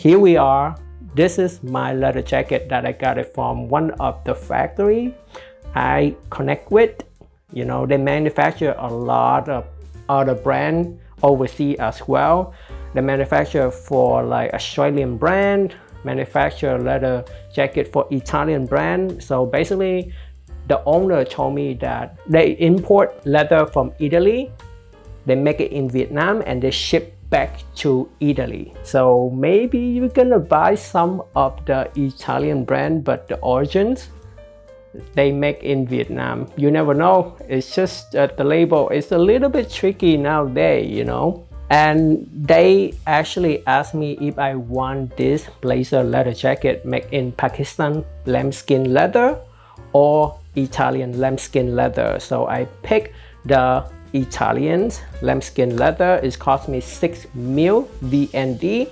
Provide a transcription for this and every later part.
here we are. This is my leather jacket that I got it from one of the factory I connect with. You know, they manufacture a lot of other brand overseas as well. They manufacture for like Australian brand, manufacture leather jacket for Italian brand. So basically, the owner told me that they import leather from Italy, they make it in Vietnam, and they ship back to Italy. So maybe you're gonna buy some of the Italian brand, but the origins they make in Vietnam. You never know. It's just the label is a little bit tricky nowadays, you know. And they actually asked me if I want this blazer leather jacket made in Pakistan lambskin leather or Italian lambskin leather. So I picked the Italian lambskin leather. It cost me 6 mil VND.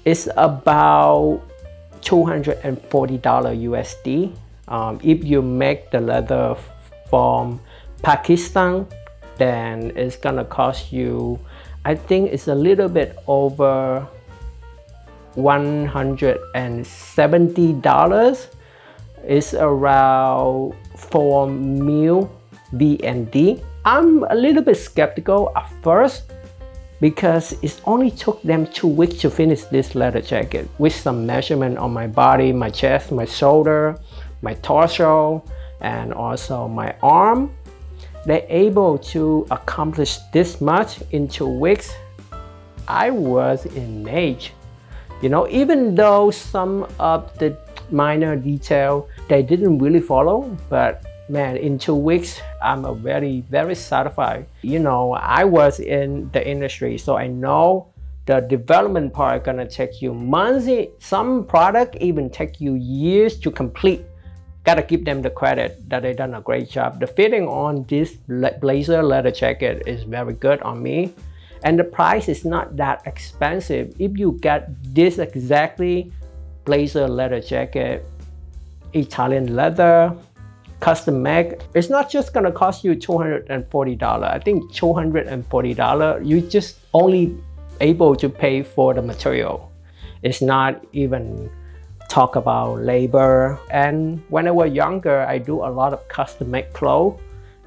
It's about $240 USD. If you make the leather from Pakistan, then it's gonna cost you, I think it's a little bit over $170. It's around 4 mil VND. I'm a little bit skeptical at first because it only took them 2 weeks to finish this leather jacket with some measurement on my body, my chest, my shoulder, my torso, and also my arm. They're able to accomplish this much in 2 weeks. I was amazed. You know, even though some of the minor detail they didn't really follow, but man, in 2 weeks, I'm a very satisfied. You know, I was in the industry, so I know the development part gonna take you months. Some product even take you years to complete. Gotta give them the credit that they done a great job. The fitting on this blazer leather jacket is very good on me. And the price is not that expensive. If you get this exactly blazer leather jacket, Italian leather, custom made, it's not just gonna cost you $240. I think $240, you just only able to pay for the material. It's not even talk about labor. And when I was younger, I do a lot of custom made clothes.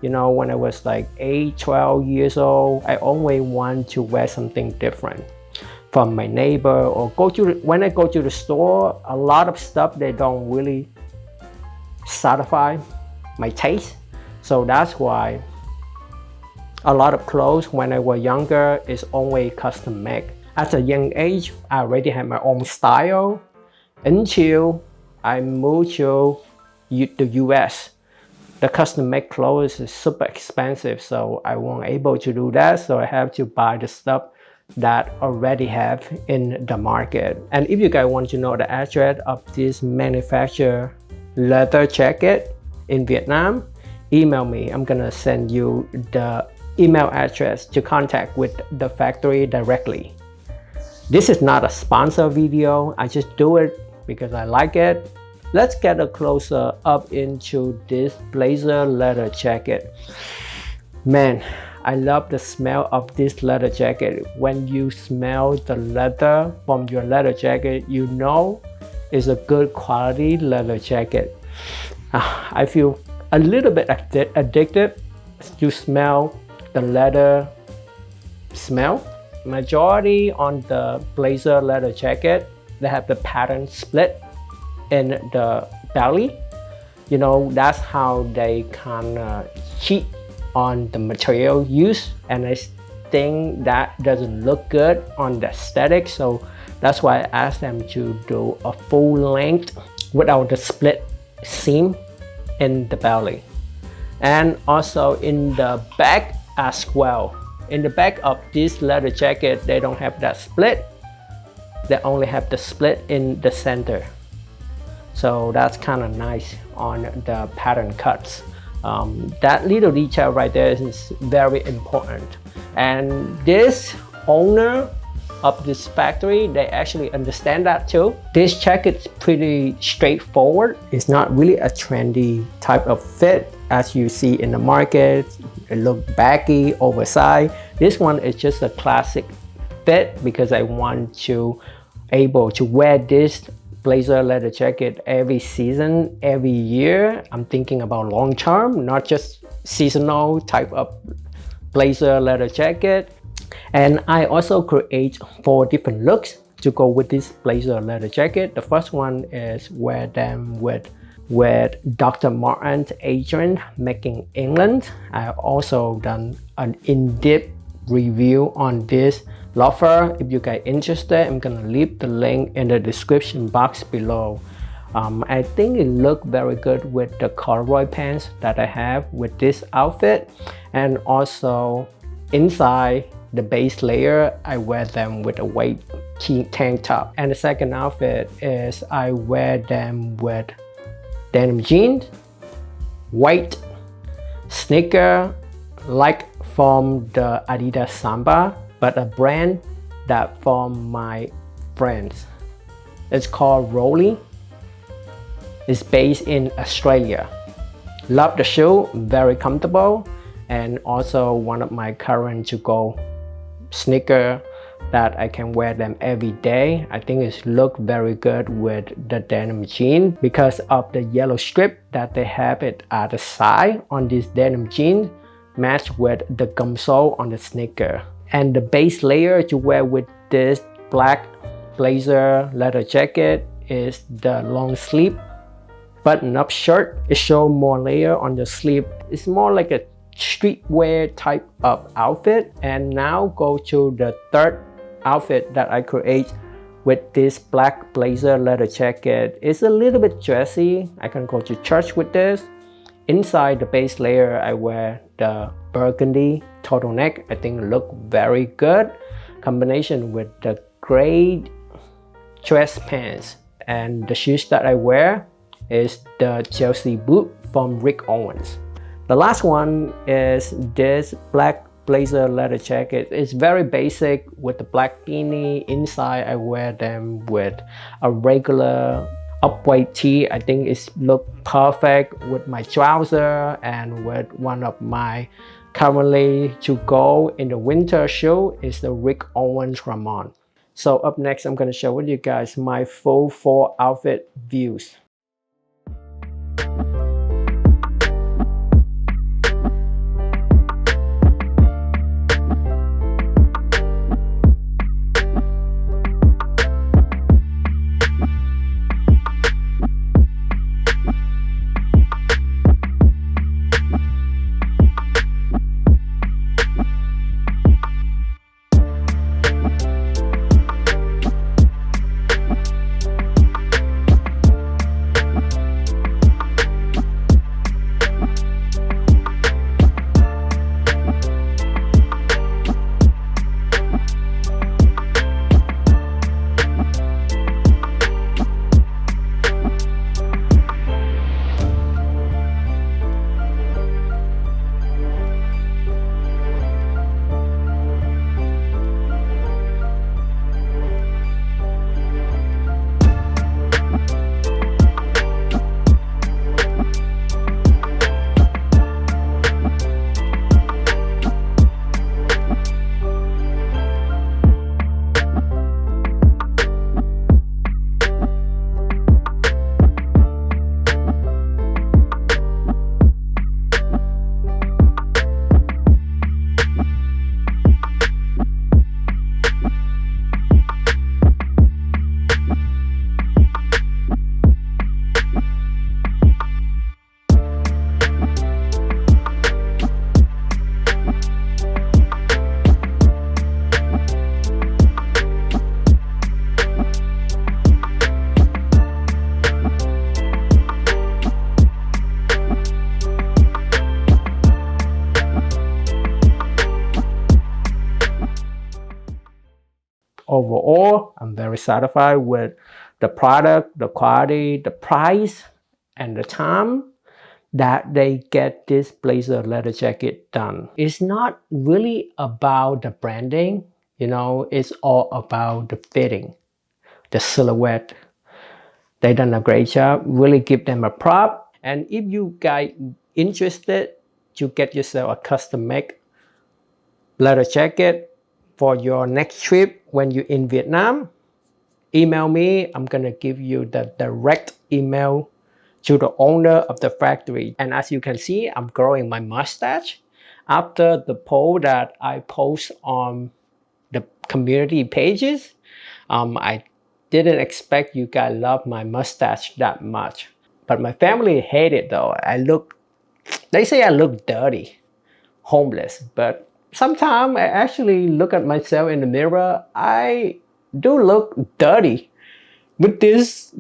You know, when I was like 8, 12 years old, I always want to wear something different from my neighbor, or when I go to the store, a lot of stuff they don't really satisfy my taste. So that's why a lot of clothes when I was younger is always custom made. At a young age, I already had my own style until I moved to the US. The custom made clothes is super expensive, so I wasn't able to do that. So I have to buy the stuff that already have in the market. And if you guys want to know the address of this manufacturer leather jacket in Vietnam, email me. I'm gonna send you the email address to contact with the factory directly. This is not a sponsor video. I just do it because I like it. Let's get a closer up into this blazer leather jacket. Man, I love the smell of this leather jacket. When you smell the leather from your leather jacket, you know it's a good quality leather jacket. I feel a little bit addicted to smell the leather smell. Majority on the blazer leather jacket, they have the pattern split in the belly. You know, that's how they kind of cheat on the material used, and I think that doesn't look good on the aesthetic. So that's why I asked them to do a full length without the split seam in the belly, and also in the back as well. In the back of this leather jacket, they don't have that split. They only have the split in the center. So that's kind of nice on the pattern cuts. That little detail right there is very important. And this owner of this factory, they actually understand that too. This jacket's pretty straightforward. It's not really a trendy type of fit as you see in the market. It looks baggy, oversized. This one is just a classic fit because I want to able to wear this blazer leather jacket every season, every year. I'm thinking about long term, not just seasonal type of blazer leather jacket. And I also create 4 different looks to go with this blazer leather jacket. The first one is wear them with Dr. Martens Adrian making England. I also done an in-depth review on this loafer. If you guys interested, I'm gonna leave the link in the description box below. I think it looked very good with the corduroy pants that I have with this outfit, and also inside the base layer I wear them with a white tank top. And the second outfit is I wear them with denim jeans, white sneaker, like from the Adidas Samba, but a brand that from my friends. It's called Rollie. It's based in Australia. Love the shoe, very comfortable, and also one of my current to-go sneaker that I can wear them every day. I think it look very good with the denim jean because of the yellow strip that they have it at the side on this denim jean, matched with the gum sole on the sneaker. And the base layer to wear with this black blazer leather jacket is the long sleeve button-up shirt. It shows more layer on the sleeve. It's more like a streetwear type of outfit. And now go to the third outfit that I create with this black blazer leather jacket. It's a little bit dressy. I can go to church with this. Inside the base layer, I wear the burgundy turtleneck. I think it look very good. Combination with the gray dress pants. And the shoes that I wear is the Chelsea boot from Owens. The last one is this black blazer leather jacket. It's very basic with the black beanie. Inside I wear them with a regular up-white tee. I think it look perfect with my trouser and with one of my currently to go in the winter shoe is the Owens Ramones. So up next, I'm going to share with you guys my full 4 outfit views. Overall, I'm very satisfied with the product, the quality, the price, and the time that they get this blazer leather jacket done. It's not really about the branding, you know, it's all about the fitting, the silhouette. They done a great job, really give them a prop. And if you guys interested to get yourself a custom make leather jacket for your next trip when you're in Vietnam, email me, I'm gonna give you the direct email to the owner of the factory. And as you can see, I'm growing my mustache. After the poll that I post on the community pages, I didn't expect you guys love my mustache that much. But my family hate it though. They say I look dirty, homeless. But sometimes I actually look at myself in the mirror. I do look dirty with this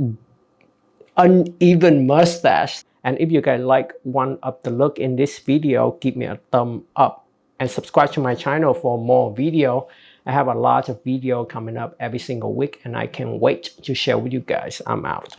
uneven mustache. And if you guys like one of the look in this video, give me a thumb up and subscribe to my channel for more video. I have a lot of video coming up every single week and I can't wait to share with you guys. I'm out.